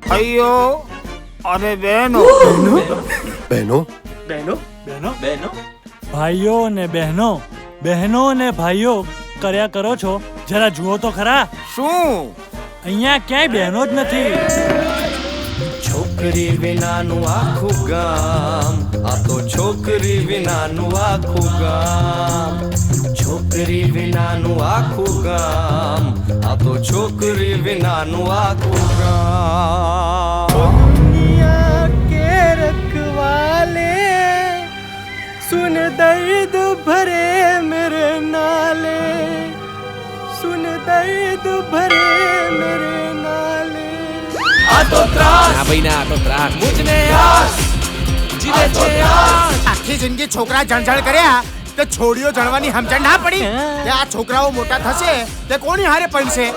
ભાઈઓ અને બહેનો, બહેનો બહેનો બહેનો બહેનો ભાઈઓ અને બહેનો, બહેનો અને ભાઈઓ કર્યા કરો છો, જરા જુઓ તો ખરા. શું અહીંયા ક્યાંય બહેનો જ નથી. છોકરી વિનાનું આખું ગામ, આ તો છોકરી વિનાનું આખું ગામ. છોકરી વિનાનું આખું ગામ, આ તો છોકરી વિનાનું આખું ગામ. દુનિયા કે રખવાલે, સુન દર્દ ભરે મેરે નાલે, સુન દર્દ ભરે મેરે નાલે. આ તો ત્રાસ, ના ભાઈ ના, આ તો ત્રાસ. મુજને આસ જીવે છે આસ. આખી જિંદગી છોકરા જણજણ કર્યા તે છોડીઓ જણવાની સમજણ ના પડી કે આ છોકરાઓ મોટા થશે તે કોની હારે પડશે.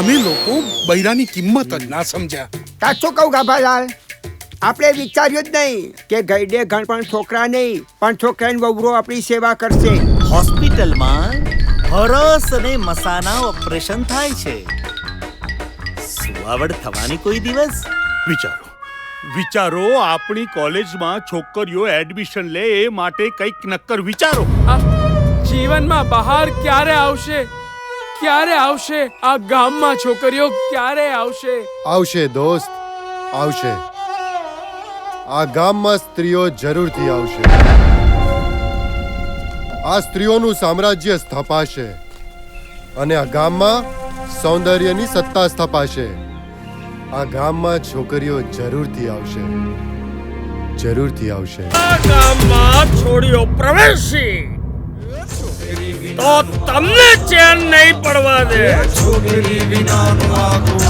અમે લોકો બૈરાની કિંમત જ ના સમજ્યા. સાચું કહું ગાભાલાલ, આપણે વિચાર્યું જ નહીં કે ગઈડે ગણ પણ છોકરા નહીં પણ છોકરાની વહુરો આપણી સેવા કરશે. હોસ્પિટલમાં હરસ અને મસાના ઓપરેશન થાય છે. સુવાવડ થવાની કોઈ દિવસ? વિચારો આપણી કોલેજમાં છોકરીઓ એડમિશન લે એ માટે કંઈક નક્કર વિચારો. જીવનમાં બહાર ક્યારે આવશે, ક્યારે આવશે આ ગામમાં છોકરીઓ ક્યારે આવશે? આવશે દોસ્ત, આવશે. આ ગામમાં સ્ત્રીઓ જરૂરથી આવશે. આ સ્ત્રીઓનું સામ્રાજ્ય સ્થપાશે અને આ ગામમાં સૌંદર્યની સત્તા સ્થપાશે. આ ગામમાં છોકરીઓ જરૂરથી આવશે, જરૂરથી આવશે. આ ગામમાં છોડીઓ પ્રવેશી તો તમને ચેન નહીં પડવા દે. છોકરી વિનાનું આખું